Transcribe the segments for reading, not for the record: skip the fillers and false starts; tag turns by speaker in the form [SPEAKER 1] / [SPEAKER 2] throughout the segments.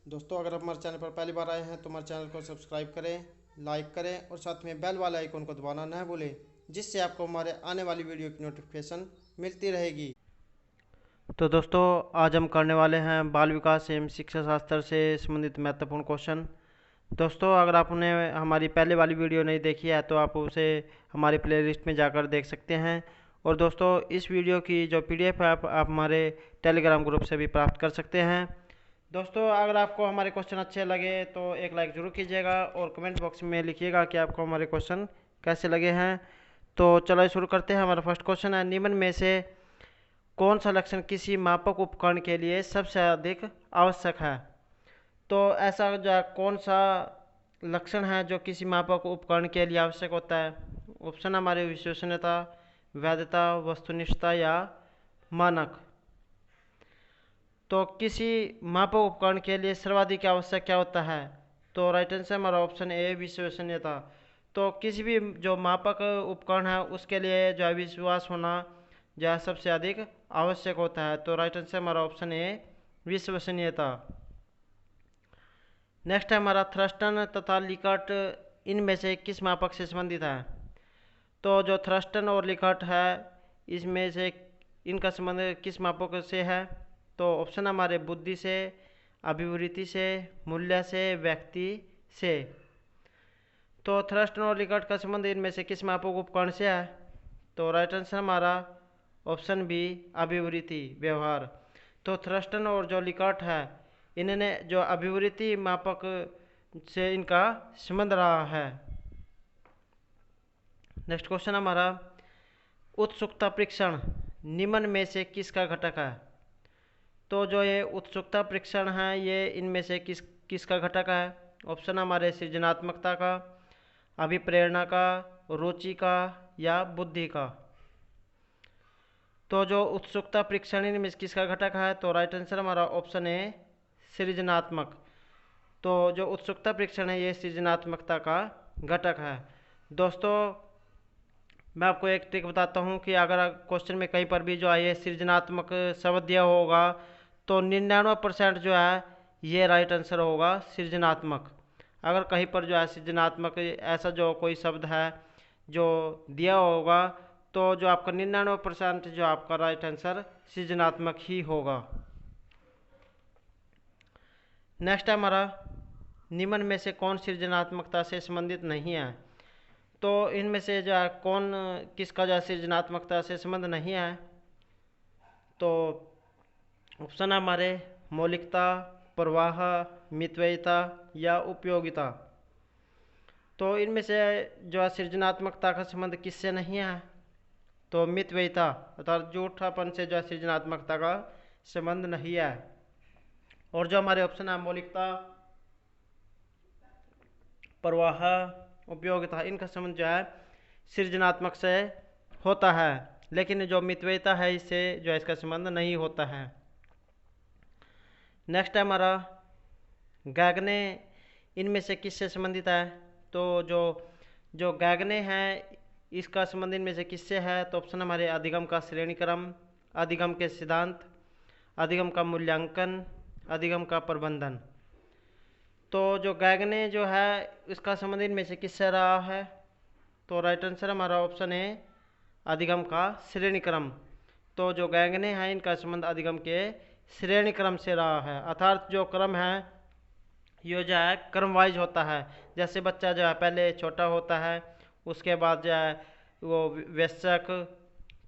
[SPEAKER 1] दोस्तों, अगर आप हमारे चैनल पर पहली बार आए हैं तो हमारे चैनल को सब्सक्राइब करें, लाइक करें और साथ में बेल वाले आइकन को दबाना न भूलें, जिससे आपको हमारे आने वाली वीडियो की नोटिफिकेशन मिलती रहेगी। तो दोस्तों, आज हम करने वाले हैं बाल विकास एवं शिक्षा शास्त्र से संबंधित महत्वपूर्ण क्वेश्चन। दोस्तों, अगर आपने हमारी पहले वाली वीडियो नहीं देखी है तो आप उसे हमारी प्लेलिस्ट में जाकर देख सकते हैं। और दोस्तों, इस वीडियो की जो PDF है आप हमारे टेलीग्राम ग्रुप से भी प्राप्त कर सकते हैं। दोस्तों, अगर आपको हमारे क्वेश्चन अच्छे लगे तो एक लाइक ज़रूर कीजिएगा और कमेंट बॉक्स में लिखिएगा कि आपको हमारे क्वेश्चन कैसे लगे हैं। तो चलो शुरू करते हैं। हमारा फर्स्ट क्वेश्चन है, निम्न में से कौन सा लक्षण किसी मापक उपकरण के लिए सबसे अधिक आवश्यक है? तो ऐसा जो कौन सा लक्षण है जो किसी मापक उपकरण के लिए आवश्यक होता है? ऑप्शन हमारे विश्वसनीयता, वैधता, वस्तुनिष्ठता या मानक। तो किसी मापक उपकरण के लिए सर्वाधिक आवश्यक क्या होता है? तो राइट आंसर हमारा ऑप्शन ए, विश्वसनीयता। तो किसी भी जो मापक उपकरण है उसके लिए जो है विश्वास होना जो है सबसे अधिक आवश्यक होता है। तो राइट आंसर हमारा ऑप्शन ए, विश्वसनीयता। नेक्स्ट है हमारा थ्रस्टन तथा लिकर्ट, इनमें से किस मापक से संबंधित है? तो जो थ्रस्टन और लिकर्ट है इसमें से इनका संबंध किस मापक से है? तो ऑप्शन हमारे बुद्धि से, अभिवृत्ति से, मूल्य से, व्यक्ति से। तो थ्रस्टन और लिकर्ट का संबंध इनमें से किस मापक उपकरण से है? तो राइट आंसर हमारा ऑप्शन बी, अभिवृत्ति, व्यवहार। तो थ्रस्टन और जो लिकर्ट है इन्होंने जो अभिवृत्ति मापक से इनका संबंध रहा है। नेक्स्ट क्वेश्चन हमारा, उत्सुकता परीक्षण निम्न में से किसका घटक है? तो जो ये उत्सुकता परीक्षण है ये इनमें से किसका घटक है? ऑप्शन हमारे सृजनात्मकता का, अभिप्रेरणा का, रुचि का या बुद्धि का। तो जो उत्सुकता परीक्षण इनमें से किसका घटक है? तो राइट आंसर हमारा ऑप्शन ए, सृजनात्मक। तो जो उत्सुकता परीक्षण है ये सृजनात्मकता का घटक है। दोस्तों, मैं आपको एक ट्रिक बताता हूँ कि अगर क्वेश्चन में कहीं पर भी जो है ये सृजनात्मक शब्द दिया होगा तो 99% जो है ये राइट आंसर होगा, सृजनात्मक। अगर कहीं पर जो है सृजनात्मक ऐसा जो कोई शब्द है जो दिया होगा तो जो आपका 99% जो आपका राइट आंसर सृजनात्मक ही होगा। नेक्स्ट है हमारा, निम्न में से कौन सृजनात्मकता से संबंधित नहीं है? तो इनमें से जो है कौन किसका जो है सृजनात्मकता से संबंध नहीं है? तो ऑप्शन है हमारे मौलिकता, प्रवाह, मितव्ययिता या उपयोगिता। तो इनमें से जो है सृजनात्मकता का संबंध किससे नहीं है? तो मितव्ययिता अर्थात जूठापन से जो है सृजनात्मकता का संबंध नहीं है। और जो हमारे ऑप्शन है मौलिकता, प्रवाह, उपयोगिता, इनका संबंध जो है सृजनात्मक से होता है, लेकिन जो मितव्ययिता है इससे जो है इसका संबंध नहीं होता है। नेक्स्ट है हमारा गैगने, इनमें से किससे संबंधित है? तो जो जो गैगने हैं इसका संबंध इनमें से किससे है? तो ऑप्शन हमारे अधिगम का श्रेणीक्रम, अधिगम के सिद्धांत, अधिगम का मूल्यांकन, अधिगम का प्रबंधन। तो जो गैगने जो है इसका संबंध इनमें से किससे रहा है? तो राइट आंसर हमारा ऑप्शन है अधिगम का श्रेणीक्रम। तो जो गैगने हैं इनका संबंध अधिगम के श्रेणीक्रम से रहा है, अर्थात जो क्रम है ये जो है क्रम वाइज होता है। जैसे बच्चा जो है पहले छोटा होता है, उसके बाद जो है वो वयस्क,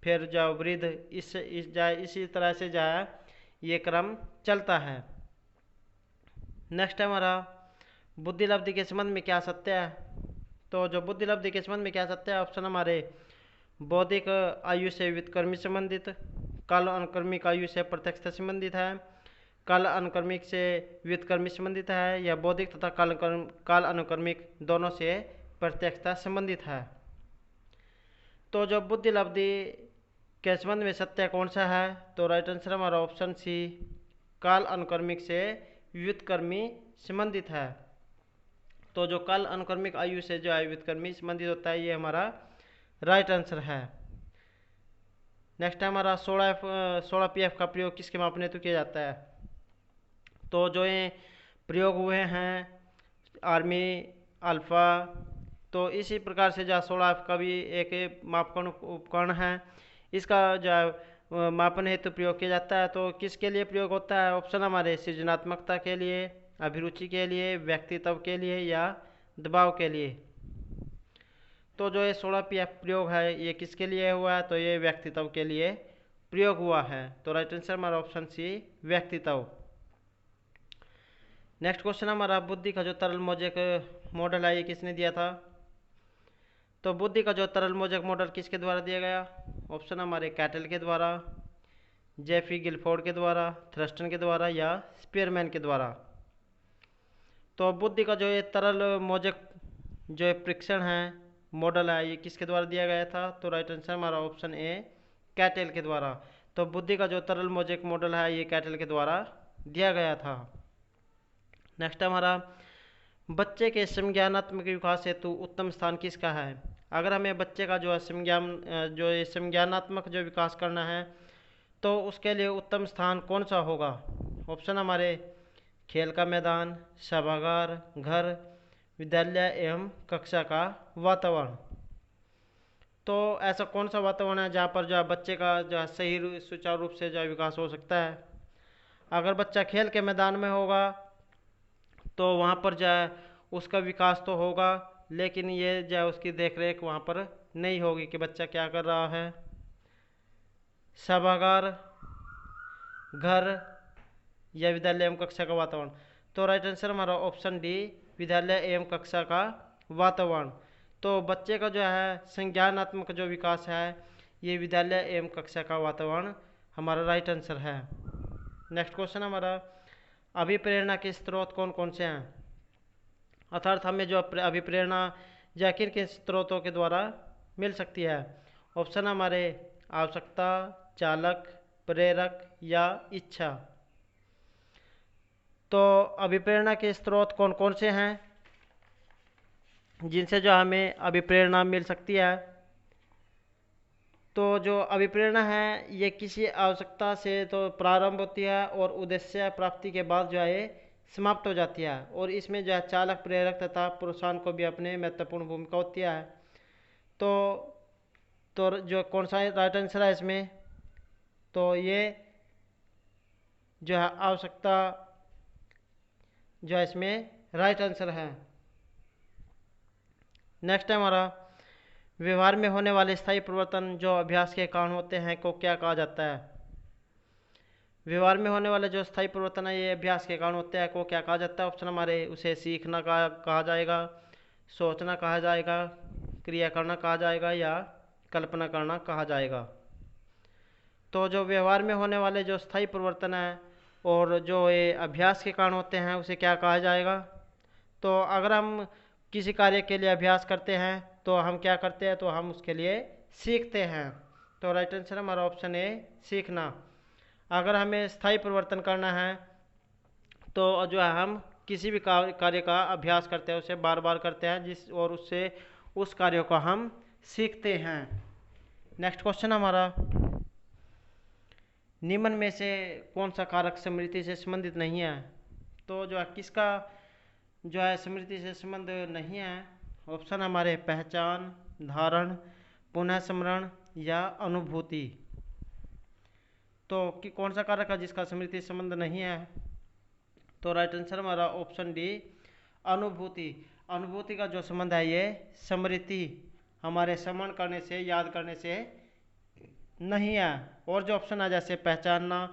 [SPEAKER 1] फिर जो वृद्ध, इसी तरह से जो है ये क्रम चलता है। नेक्स्ट है हमारा, बुद्धि लब्धि के संबंध में क्या सत्य है? तो जो बुद्धि लब्धि के संबंध में क्या सत्य है? ऑप्शन हमारे बौद्धिक आयु से व्युत्क्रमी संबंधित, काल अनुक्रमिक आयु से प्रत्यक्षता संबंधित है, काल अनुक्रमिक से व्युत्क्रमी संबंधित है या बौद्धिक तथा काल अनुक्रमिक दोनों से प्रत्यक्षता संबंधित है। तो जो बुद्धि लब्धि के संबंध में सत्य कौन सा है? तो राइट आंसर हमारा ऑप्शन सी, काल अनुक्रमिक से व्युत्क्रमी संबंधित है। तो जो काल अनुक्रमिक आयु से जो है व्युत्क्रमी संबंधित होता है ये हमारा राइट आंसर है। नेक्स्ट है हमारा 16 PF का प्रयोग किसके मापने हेतु किया जाता है? तो जो ये प्रयोग हुए हैं आर्मी अल्फा। तो इसी प्रकार से जो 16 का भी एक मापन उपकरण है, इसका जो मापन हेतु प्रयोग किया जाता है। तो किसके लिए प्रयोग होता है? ऑप्शन हमारे सृजनात्मकता के लिए, अभिरुचि के लिए, व्यक्तित्व के लिए या दबाव के लिए। तो जो ये 16 प्रयोग है ये किसके लिए हुआ है? तो ये व्यक्तित्व के लिए प्रयोग हुआ है। तो राइट आंसर हमारा ऑप्शन सी व्यक्तित्व। नेक्स्ट क्वेश्चन हमारा बुद्धि का जो तरल मोजेक मॉडल है ये किसने दिया था? तो बुद्धि का जो तरल मोजेक मॉडल किसके द्वारा दिया गया? ऑप्शन हमारे कैटल के द्वारा, जेफी गिलफोर्ड के द्वारा, थ्रस्टन के द्वारा या स्पीयरमैन के द्वारा। तो बुद्धि का जो ये तरल मोजेक जो परीक्षण है मॉडल है ये किसके द्वारा दिया गया था? तो राइट आंसर हमारा ऑप्शन ए कैटल के द्वारा। तो बुद्धि का जो तरल मोजेक मॉडल है ये कैटल के द्वारा दिया गया था। नेक्स्ट हमारा बच्चे के संज्ञानात्मक विकास हेतु उत्तम स्थान किसका है? अगर हमें बच्चे का जो है संज्ञानात्मक जो विकास करना है तो उसके लिए उत्तम स्थान कौन सा होगा? ऑप्शन हमारे खेल का मैदान, सभागार, घर, विद्यालय एवं कक्षा का वातावरण। तो ऐसा कौन सा वातावरण है जहाँ पर जो है बच्चे का जो है सही सुचारू रूप से जो है विकास हो सकता है? अगर बच्चा खेल के मैदान में होगा तो वहाँ पर जो है उसका विकास तो होगा, लेकिन ये जो है उसकी देखरेख वहाँ पर नहीं होगी कि बच्चा क्या कर रहा है। सभागार, घर या विद्यालय एवं कक्षा का वातावरण। तो राइट आंसर हमारा ऑप्शन डी विद्यालय एवं कक्षा का वातावरण। तो बच्चे का जो है संज्ञानात्मक जो विकास है ये विद्यालय एवं कक्षा का वातावरण हमारा राइट आंसर है। नेक्स्ट क्वेश्चन हमारा अभिप्रेरणा के स्रोत कौन कौन से हैं? अर्थात हमें जो अभिप्रेरणा या किन किन स्रोतों के द्वारा मिल सकती है? ऑप्शन हमारे आवश्यकता, चालक, प्रेरक या इच्छा। तो अभिप्रेरणा के स्रोत कौन कौन से हैं जिनसे जो हमें अभिप्रेरणा मिल सकती है? तो जो अभिप्रेरणा है ये किसी आवश्यकता से तो प्रारंभ होती है और उद्देश्य प्राप्ति के बाद जो है समाप्त हो जाती है, और इसमें जो है चालक, प्रेरक तथा प्रोत्साहन को भी अपने महत्वपूर्ण भूमिका होती है। तो जो कौन सा राइट आंसर है इसमें? तो ये जो है आवश्यकता जो है इसमें राइट आंसर है। नेक्स्ट है हमारा व्यवहार में होने वाले स्थायी परिवर्तन जो अभ्यास के कारण होते हैं को क्या कहा जाता है? व्यवहार में होने वाले जो स्थायी परिवर्तन है ये अभ्यास के कारण होते हैं को क्या कहा जाता है? ऑप्शन हमारे उसे सीखना कहा जाएगा, सोचना कहा जाएगा, क्रिया करना कहा जाएगा या कल्पना करना कहा जाएगा। तो जो व्यवहार में होने वाले जो स्थायी परिवर्तन है और जो ये अभ्यास के कारण होते हैं उसे क्या कहा जाएगा? तो अगर हम किसी कार्य के लिए अभ्यास करते हैं तो हम क्या करते हैं? तो हम उसके लिए सीखते हैं। तो राइट आंसर हमारा ऑप्शन ए सीखना। अगर हमें स्थायी परिवर्तन करना है तो जो है हम किसी भी कार्य का अभ्यास करते हैं, उसे बार बार करते हैं और उससे उस कार्य को हम सीखते हैं। नेक्स्ट क्वेश्चन हमारा निम्न में से कौन सा कारक स्मृति से संबंधित नहीं है? तो जो है किसका जो है स्मृति से संबंध नहीं है? ऑप्शन हमारे पहचान, धारण, पुनः स्मरण या अनुभूति। तो कि कौन सा कारक है जिसका स्मृति से संबंध नहीं है? तो राइट आंसर हमारा ऑप्शन डी अनुभूति। अनुभूति का जो संबंध है ये स्मृति हमारे स्मरण करने से, याद करने से नहीं है। और जो ऑप्शन है जैसे पहचानना,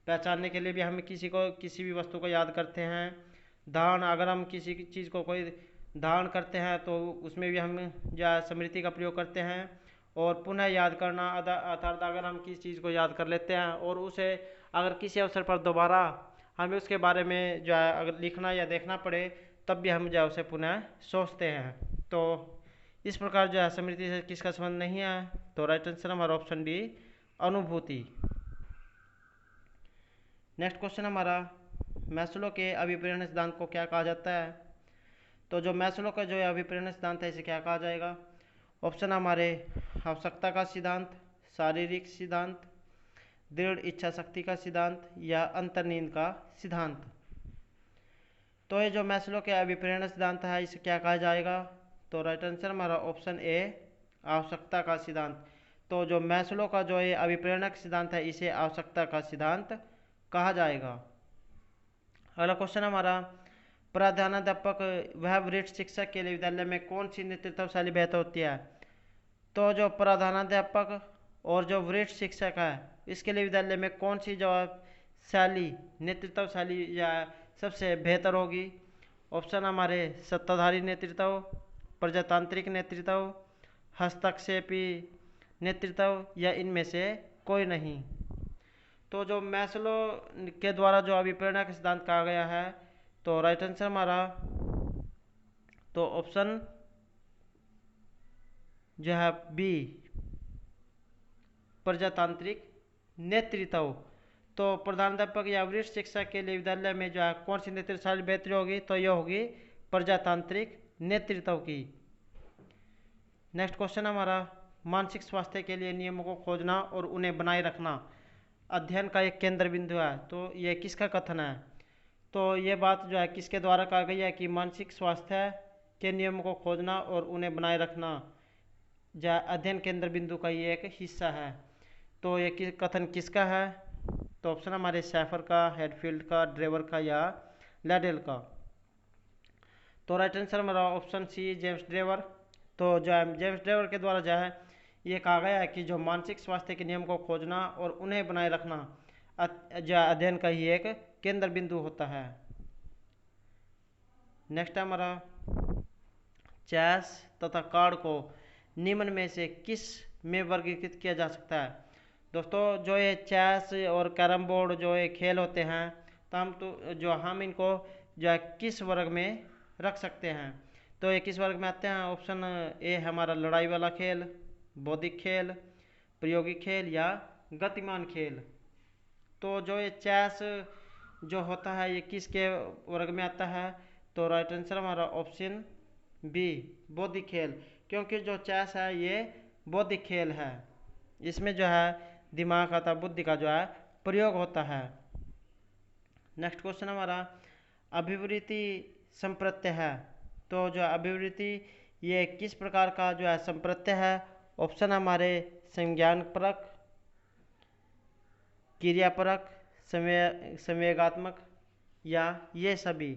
[SPEAKER 1] पहचानने के लिए भी हम किसी भी वस्तु को याद करते हैं। धारण, अगर हम किसी चीज़ को कोई धारण करते हैं तो उसमें भी हम जो स्मृति का प्रयोग करते हैं। और पुनः याद करना अर्थात अगर हम किसी चीज़ को याद कर लेते हैं और उसे अगर किसी अवसर पर दोबारा हमें उसके बारे में जो है अगर लिखना या देखना पड़े तब भी हम जो है उसे पुनः सोचते हैं। तो इस प्रकार जो है स्मृति से किसका संबंध नहीं है? तो राइट आंसर हमारा ऑप्शन डी अनुभूति। नेक्स्ट क्वेश्चन हमारा मैस्लो के अभिप्रेरण सिद्धांत को क्या कहा जाता है? तो जो मैस्लो का जो अभिप्रेरण सिद्धांत है इसे क्या कहा जाएगा? ऑप्शन हमारे आवश्यकता का सिद्धांत, शारीरिक सिद्धांत, दृढ़ इच्छा शक्ति का सिद्धांत या अंतर्निहित का सिद्धांत। तो ये जो मैस्लो के अभिप्रेरण सिद्धांत है इसे क्या कहा जाएगा? तो राइट आंसर हमारा ऑप्शन ए, आवश्यकता का सिद्धांत। तो जो मैस्लो का जो ये अभिप्रेरणक सिद्धांत है इसे आवश्यकता का सिद्धांत कहा जाएगा। अगला क्वेश्चन हमारा, प्रधानाध्यापक वह वरिष्ठ शिक्षक के लिए विद्यालय में कौन सी नेतृत्व शैली बेहतर होती है? तो जो प्रधानाध्यापक और जो वरिष्ठ शिक्षक है इसके लिए विद्यालय में कौन सी जो शैली, नेतृत्व शैली या सबसे बेहतर होगी? ऑप्शन हमारे सत्ताधारी नेतृत्व, प्रजातांत्रिक नेतृत्व, हस्तक्षेपी नेतृत्व या इनमें से कोई नहीं। तो जो मैस्लो के द्वारा जो अभिप्रेरणा का सिद्धांत कहा गया है तो राइट आंसर हमारा तो ऑप्शन जो है बी, प्रजातांत्रिक नेतृत्व। तो प्रधानाध्यापक या वरिष्ठ शिक्षक के लिए विद्यालय में जो है कौन सी नेतृत्व शैली बेहतर होगी? तो यह होगी प्रजातांत्रिक नेतृत्व की। नेक्स्ट क्वेश्चन हमारा, मानसिक स्वास्थ्य के लिए नियमों को खोजना और उन्हें बनाए रखना अध्ययन का एक केंद्र बिंदु है। तो यह किसका कथन है? तो ये बात जो है किसके द्वारा कहा गई है कि मानसिक स्वास्थ्य के नियमों को खोजना और उन्हें बनाए रखना जो अध्ययन केंद्र बिंदु का ये एक हिस्सा है। तो ये कथन किसका है? तो ऑप्शन हमारे सैफर का, हेडफील्ड का, ड्रेवर का या लैडेल का। तो राइट आंसर हमारा ऑप्शन सी, जेम्स ड्रेवर। तो जो है जेम्स ड्रेवर के द्वारा जो है ये कहा गया है कि जो मानसिक स्वास्थ्य के नियम को खोजना और उन्हें बनाए रखना जो अध्ययन का ही एक केंद्र बिंदु होता है। नेक्स्ट हमारा, चेस तथा कार्ड को निम्न में से किस में वर्गीकृत किया जा सकता है? दोस्तों जो ये चेस और कैरम बोर्ड जो ये खेल होते हैं तो हम इनको जो है किस वर्ग में रख सकते हैं? तो ये किस वर्ग में आते हैं? ऑप्शन ए हमारा लड़ाई वाला खेल, बौद्धिक खेल, प्रायोगिक खेल या गतिमान खेल। तो जो ये चेस जो होता है ये किसके वर्ग में आता है? तो राइट आंसर हमारा ऑप्शन बी, बौद्धिक खेल, क्योंकि जो चेस है ये बौद्धिक खेल है, इसमें जो है दिमाग अथवा बुद्धि का जो है प्रयोग होता है। नेक्स्ट क्वेश्चन हमारा, अभिवृत्ति संप्रत्यय है। तो जो अभिवृत्ति ये किस प्रकार का जो है संप्रत्यय है? ऑप्शन हमारे संज्ञानपरक, क्रियापरक, संवेगात्मक या ये सभी।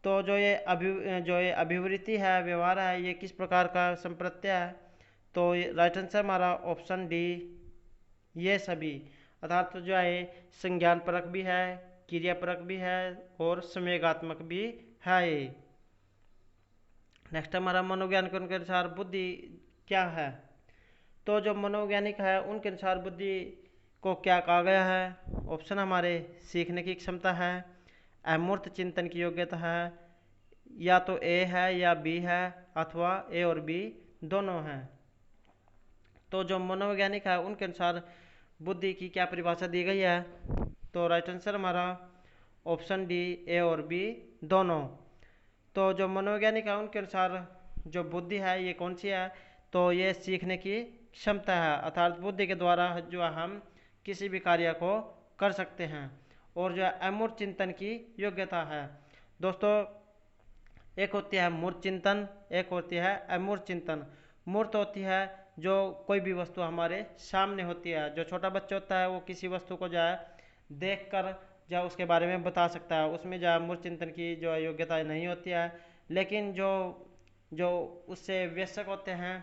[SPEAKER 1] तो जो ये अभिवृत्ति है, व्यवहार है, ये किस प्रकार का संप्रत्यय है? तो राइट आंसर हमारा ऑप्शन डी, ये सभी। अर्थात तो जो है संज्ञानपरक भी है, क्रियापरक भी है और संवेगात्मक भी है ये। नेक्स्ट हमारा, मनोवैज्ञानिक के अनुसार बुद्धि क्या है? तो जो मनोवैज्ञानिक है उनके अनुसार बुद्धि को क्या कहा गया है? ऑप्शन हमारे सीखने की क्षमता है, अमूर्त चिंतन की योग्यता है, या तो ए है या बी है, अथवा ए और बी दोनों हैं। तो जो मनोवैज्ञानिक है उनके अनुसार बुद्धि की क्या परिभाषा दी गई है? तो राइट आंसर हमारा ऑप्शन डी, ए और बी दोनों। तो जो मनोवैज्ञानिक है उनके अनुसार जो बुद्धि है ये कौन सी है? तो ये सीखने की क्षमता है, अर्थात बुद्धि के द्वारा जो हम किसी भी कार्य को कर सकते हैं, और जो अमूर्त चिंतन की योग्यता है। दोस्तों एक होती है मूर्त चिंतन, एक होती है अमूर्त चिंतन। मूर्त होती है जो कोई भी वस्तु हमारे सामने होती है, जो छोटा बच्चा होता है वो किसी वस्तु को जो है देख कर जो उसके बारे में बता सकता है, उसमें जो मूर्त चिंतन की जो योग्यता नहीं होती है। लेकिन जो जो उससे वयस्क होते हैं,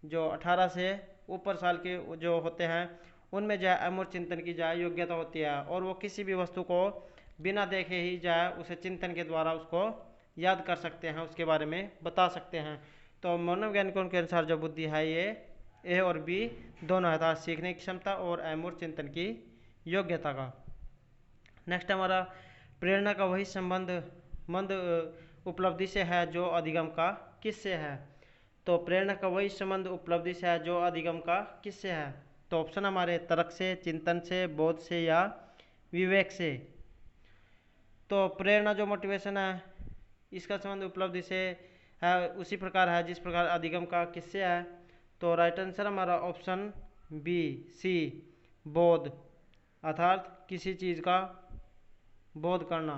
[SPEAKER 1] जो 18 से ऊपर साल के जो होते हैं, उनमें जो है अमूर्त चिंतन की जो योग्यता होती है, और वो किसी भी वस्तु को बिना देखे ही जो है उसे चिंतन के द्वारा उसको याद कर सकते हैं, उसके बारे में बता सकते हैं। तो मनोवैज्ञानिकों के अनुसार जो बुद्धि है ये ए और बी दोनों है, था सीखने की क्षमता और अमूर्त चिंतन की योग्यता का। नेक्स्ट हमारा, प्रेरणा का वही संबंध मंद उपलब्धि से है जो अधिगम का किससे है? तो प्रेरणा का वही संबंध उपलब्धि से है जो अधिगम का किससे है? तो ऑप्शन हमारे तर्क से, चिंतन से, बोध से या विवेक से। तो प्रेरणा जो मोटिवेशन है इसका संबंध उपलब्धि से है उसी प्रकार है जिस प्रकार अधिगम का किससे है। तो राइट आंसर हमारा ऑप्शन बी, सी, बोध, अर्थात किसी चीज़ का बोध करना।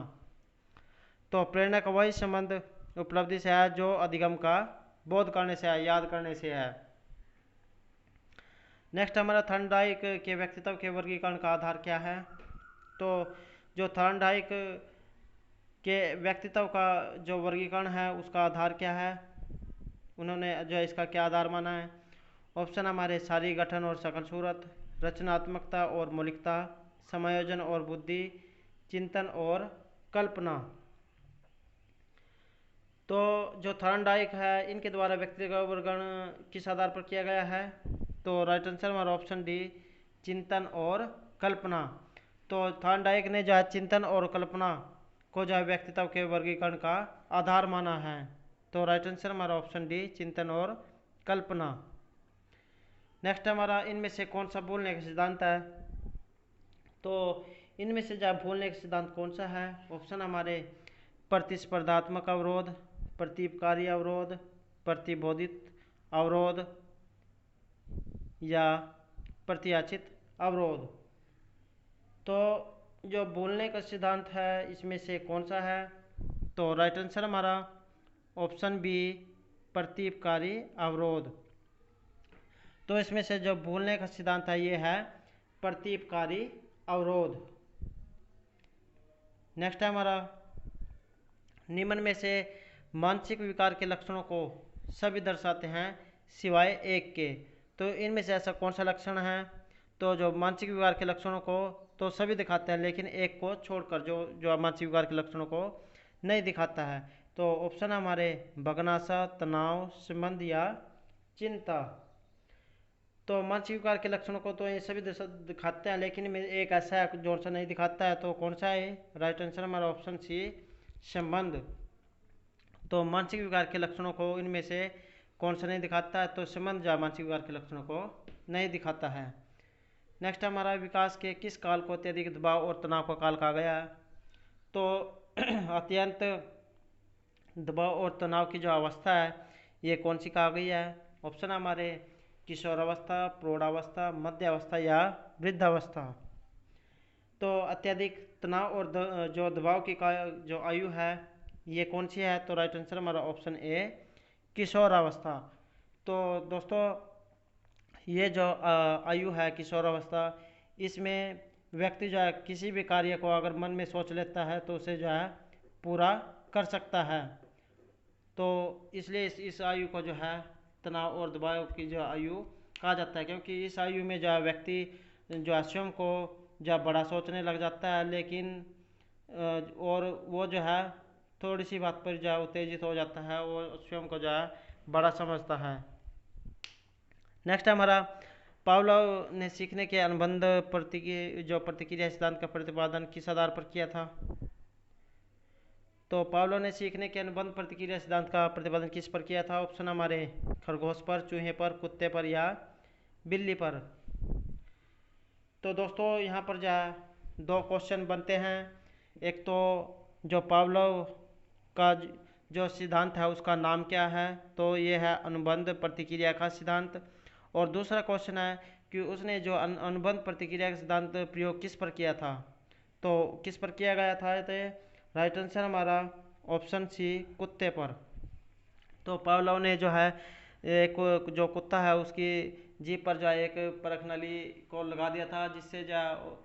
[SPEAKER 1] तो प्रेरणा का वही संबंध उपलब्धि से है जो अधिगम का बोध करने से है, याद करने से है। नेक्स्ट हमारा थॉर्नडाइक के व्यक्तित्व के वर्गीकरण का आधार क्या है। तो जो थॉर्नडाइक के व्यक्तित्व का जो वर्गीकरण है उसका आधार क्या है, उन्होंने जो इसका क्या आधार माना है। ऑप्शन हमारे शारीरिक गठन और सकल सूरत, रचनात्मकता और मौलिकता, समायोजन और बुद्धि, चिंतन और कल्पना। तो जो थॉर्नडाइक है इनके द्वारा व्यक्तिगत वर्गीकरण किस आधार पर किया गया है। तो राइट आंसर हमारा ऑप्शन डी, चिंतन और कल्पना। तो थॉर्नडाइक ने जो है चिंतन और कल्पना को जो है व्यक्तित्व के वर्गीकरण का आधार माना है। तो राइट आंसर हमारा ऑप्शन डी, चिंतन और कल्पना। नेक्स्ट हमारा इनमें से कौन सा भूलने का सिद्धांत है। तो इनमें से जो भूलने का सिद्धांत कौन सा है। ऑप्शन हमारे प्रतिस्पर्धात्मक अवरोध, प्रतीपकारी अवरोध, प्रतिबोधित अवरोध या प्रत्याशित अवरोध। तो जो बोलने का सिद्धांत है इसमें से कौन सा है। तो राइट आंसर हमारा ऑप्शन बी, प्रतीपकारी अवरोध। तो इसमें से जो बोलने का सिद्धांत है ये है प्रतीपकारी अवरोध। नेक्स्ट है हमारा निम्न में से मानसिक विकार के लक्षणों को सभी दर्शाते हैं सिवाय एक के। तो इनमें से ऐसा कौन सा लक्षण है। तो जो मानसिक विकार के लक्षणों को तो सभी दिखाते हैं लेकिन एक को छोड़कर जो मानसिक विकार के लक्षणों को नहीं दिखाता है। तो ऑप्शन हमारे भग्नाशा, तनाव, संबंध या चिंता। तो मानसिक विकार के लक्षणों को तो ये सभी दिखाते हैं लेकिन एक ऐसा है जो सा नहीं दिखाता है। तो कौन सा है। राइट आंसर हमारा ऑप्शन सी, संबंध। तो मानसिक विकार के लक्षणों को इनमें से कौन सा नहीं दिखाता है। तो संबंध या मानसिक विकार के लक्षणों को नहीं दिखाता है। नेक्स्ट हमारा विकास के किस काल को अत्यधिक दबाव और तनाव का काल कहा गया है। तो अत्यंत दबाव और तनाव की जो अवस्था है ये कौन सी कहा गई है। ऑप्शन हमारे किशोरावस्था, प्रौढ़ावस्था, मध्यावस्था या वृद्धावस्था। तो अत्यधिक तनाव और जो दबाव की जो आयु है ये कौन सी है। तो राइट आंसर हमारा ऑप्शन ए, किशोरावस्था। तो दोस्तों ये जो आयु है किशोरावस्था, इसमें व्यक्ति जो है किसी भी कार्य को अगर मन में सोच लेता है तो उसे जो है पूरा कर सकता है। तो इसलिए इस आयु को जो है तनाव और दबाव की जो आयु कहा जाता है, क्योंकि इस आयु में जो है व्यक्ति जो है स्वयं को जो है बड़ा सोचने लग जाता है, लेकिन और वो जो है थोड़ी सी बात पर जो है उत्तेजित हो जाता है, वो स्वयं को जो है बड़ा समझता है। नेक्स्ट हमारा पावलोव ने सीखने के अनुबंध प्रतिक्रिया सिद्धांत का प्रतिपादन किस आधार पर किया था। तो पावलोव ने सीखने के अनुबंध प्रतिक्रिया सिद्धांत का प्रतिपादन किस पर किया था। ऑप्शन हमारे खरगोश पर, चूहे पर, कुत्ते पर या बिल्ली पर। तो दोस्तों यहाँ पर जो है दो क्वेश्चन बनते हैं। एक तो जो पावलोव का जो सिद्धांत है उसका नाम क्या है। तो ये है अनुबंध प्रतिक्रिया का सिद्धांत। और दूसरा क्वेश्चन है कि उसने जो अनुबंध प्रतिक्रिया का सिद्धांत प्रयोग किस पर किया था। तो किस पर किया गया था। तो राइट आंसर हमारा ऑप्शन सी, कुत्ते पर। तो पावलोव ने जो है एक जो कुत्ता है उसकी जीभ पर जो है एक परख नली को लगा दिया था, जिससे जो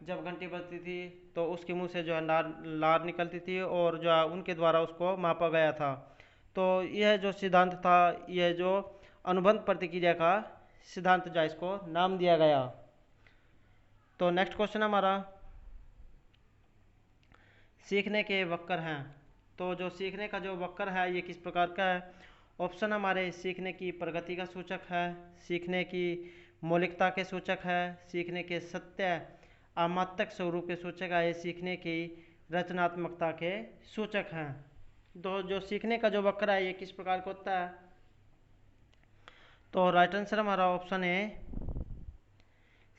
[SPEAKER 1] जब घंटी बजती थी तो उसके मुंह से जो है लार निकलती थी और जो है उनके द्वारा उसको मापा गया था। तो यह जो सिद्धांत था, यह जो अनुबंध प्रतिक्रिया का सिद्धांत जो इसको नाम दिया गया। तो नेक्स्ट क्वेश्चन हमारा सीखने के वक्र हैं। तो जो सीखने का जो वक्र है ये किस प्रकार का है। ऑप्शन हमारे सीखने की प्रगति का सूचक है, सीखने की मौलिकता के सूचक है, सीखने के सत्य आमात्मक स्वरूप के सूचक है, सीखने की रचनात्मकता के सूचक हैं। तो जो सीखने का जो वक्र है ये किस प्रकार का होता है। तो राइट आंसर हमारा ऑप्शन है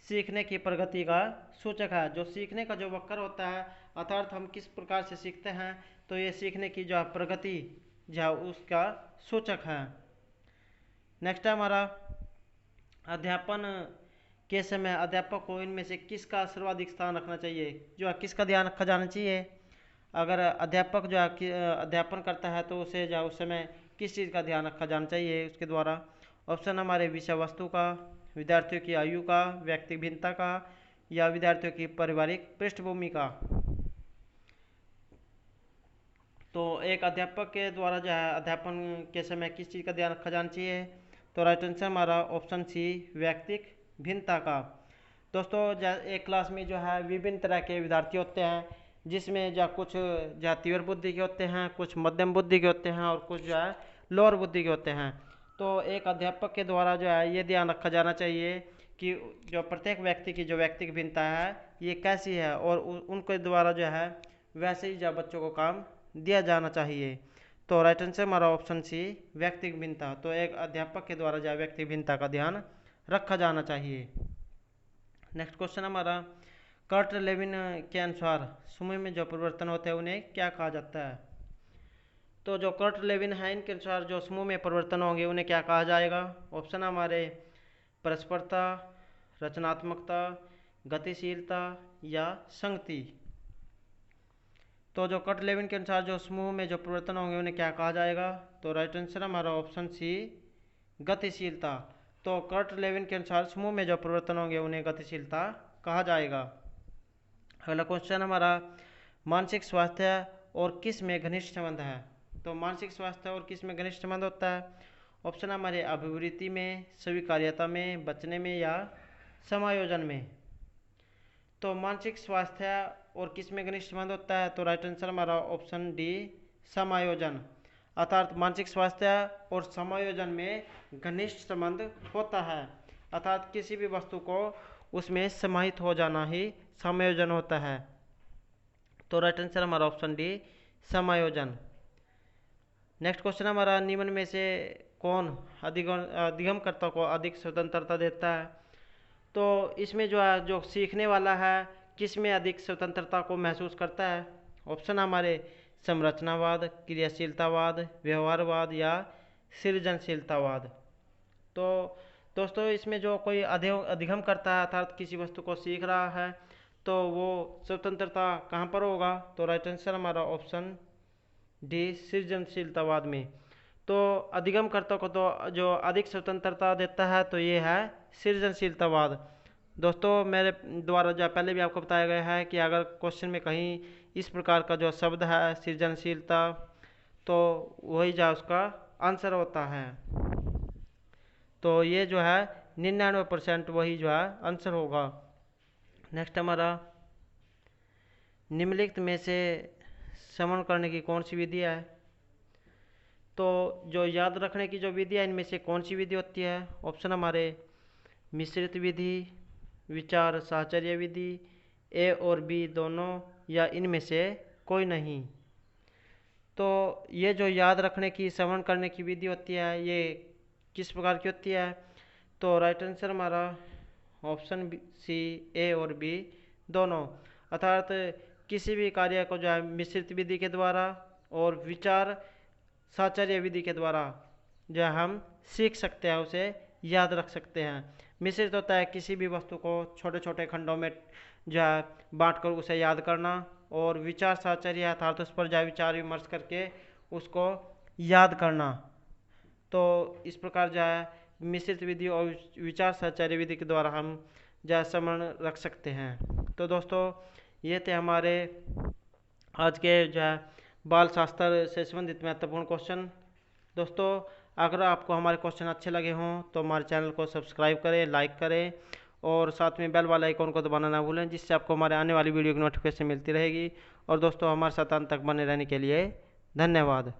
[SPEAKER 1] सीखने की प्रगति का सूचक है। जो सीखने का जो वक्र होता है अर्थात हम किस प्रकार से सीखते हैं, तो ये सीखने की जो प्रगति जो उसका सूचक है। नेक्स्ट है हमारा अध्यापन के समय अध्यापक को इनमें से किसका सर्वाधिक स्थान रखना चाहिए, जो किसका ध्यान रखा जाना चाहिए। अगर अध्यापक जो है अध्यापन करता है तो उसे जो उस समय किस चीज़ का ध्यान रखा जाना चाहिए उसके द्वारा। ऑप्शन हमारे विषय वस्तु का, विद्यार्थियों की आयु का, व्यक्ति भिन्नता का, या विद्यार्थियों की पारिवारिक पृष्ठभूमि का। तो एक अध्यापक के द्वारा जो है अध्यापन के समय किस चीज़ का ध्यान रखा जाना चाहिए, तो राइट आंसर हमारा ऑप्शन सी, व्यक्तिक भिन्नता का। दोस्तों एक क्लास में जो है विभिन्न तरह के विद्यार्थी होते हैं, जिसमें जो कुछ जो तीव्र बुद्धि के होते हैं, कुछ मध्यम बुद्धि के होते हैं और कुछ जो है लोअर बुद्धि के होते हैं। तो एक अध्यापक के द्वारा जो है ये ध्यान रखा जाना चाहिए कि जो प्रत्येक व्यक्ति की जो व्यक्तिगत भिन्नता है ये कैसी है, और उनके द्वारा जो है वैसे ही जो बच्चों को काम दिया जाना चाहिए। तो राइट आंसर हमारा ऑप्शन सी, व्यक्तिगत भिन्नता। तो एक अध्यापक के द्वारा जो व्यक्तिगत भिन्नता का ध्यान रखा जाना चाहिए। नेक्स्ट क्वेश्चन हमारा, कर्ट लेविन के अनुसार समूह में जो परिवर्तन होते हैं उन्हें क्या कहा जाता है। तो जो कर्ट लेविन है इनके अनुसार जो समूह में परिवर्तन होंगे उन्हें क्या कहा जाएगा। ऑप्शन हमारे परस्परता, रचनात्मकता, गतिशीलता या संगति। तो जो कर्ट लेविन के अनुसार जो समूह में जो परिवर्तन होंगे उन्हें क्या कहा जाएगा, तो राइट आंसर हमारा ऑप्शन सी, गतिशीलता। तो कर्ट लेविन के अनुसार समूह में जो परिवर्तन होंगे उन्हें गतिशीलता कहा जाएगा। अगला क्वेश्चन हमारा, मानसिक स्वास्थ्य और किस में घनिष्ठ संबंध है। तो मानसिक स्वास्थ्य और किस में घनिष्ठ संबंध होता है। ऑप्शन हमारे अभिवृत्ति में, स्वीकार्यता में, बचने में या समायोजन में। तो मानसिक स्वास्थ्य और किस में घनिष्ठ संबंध होता है, तो राइट आंसर हमारा ऑप्शन डी, समायोजन। अर्थात मानसिक स्वास्थ्य और समायोजन में घनिष्ठ संबंध होता है, अर्थात किसी भी वस्तु को उसमें समाहित हो जाना ही समायोजन होता है। तो राइट आंसर हमारा ऑप्शन डी, समायोजन। नेक्स्ट क्वेश्चन हमारा, निम्न में से कौन अधिगमकर्ता को अधिक स्वतंत्रता देता है। तो इसमें जो है जो सीखने वाला है किस में अधिक स्वतंत्रता को महसूस करता है। ऑप्शन हमारे संरचनावाद, क्रियाशीलतावाद, व्यवहारवाद या सृजनशीलतावाद। तो दोस्तों इसमें जो कोई अधिगम करता है अर्थात किसी वस्तु को सीख रहा है तो वो स्वतंत्रता कहाँ पर होगा, तो राइट आंसर हमारा ऑप्शन डी, सृजनशीलतावाद में। तो अधिगमकर्ता को तो जो अधिक स्वतंत्रता देता है तो ये है सृजनशीलतावाद। दोस्तों मेरे द्वारा जो पहले भी आपको बताया गया है कि अगर क्वेश्चन में कहीं इस प्रकार का जो शब्द है सृजनशीलता, तो वही जो उसका आंसर होता है। तो ये जो है 99% वही जो है आंसर होगा। नेक्स्ट हमारा, निम्नलिखित में से श्रवण करने की कौन सी विधि है। तो जो याद रखने की जो विधि है इनमें से कौन सी विधि होती है। ऑप्शन हमारे मिश्रित विधि, विचार साहचर्य विधि, ए और बी दोनों, या इनमें से कोई नहीं। तो ये जो याद रखने की, श्रवण करने की विधि होती है ये किस प्रकार की होती है, तो राइट आंसर हमारा ऑप्शन सी, ए और बी दोनों। अर्थात किसी भी कार्य को जो है मिश्रित विधि के द्वारा और विचार साहचर्य विधि के द्वारा जो हम सीख सकते हैं, उसे याद रख सकते हैं। मिश्रित होता है किसी भी वस्तु को छोटे छोटे खंडों में जो है बांट कर उसे याद करना, और विचार साहचर्य अर्थात उस पर जो विचार विमर्श करके उसको याद करना। तो इस प्रकार जो है मिश्रित विधि और विचार साहचर्य विधि के द्वारा हम जो है स्मरण रख सकते हैं। तो दोस्तों ये थे हमारे आज के जो है बाल शास्त्र से संबंधित महत्वपूर्ण क्वेश्चन। दोस्तों अगर आपको हमारे क्वेश्चन अच्छे लगे हों तो हमारे चैनल को सब्सक्राइब करें, लाइक करें और साथ में बेल वाला आइकॉन को दबाना ना भूलें, जिससे आपको हमारे आने वाली वीडियो की नोटिफिकेशन मिलती रहेगी। और दोस्तों हमारे साथ अंत तक बने रहने के लिए धन्यवाद।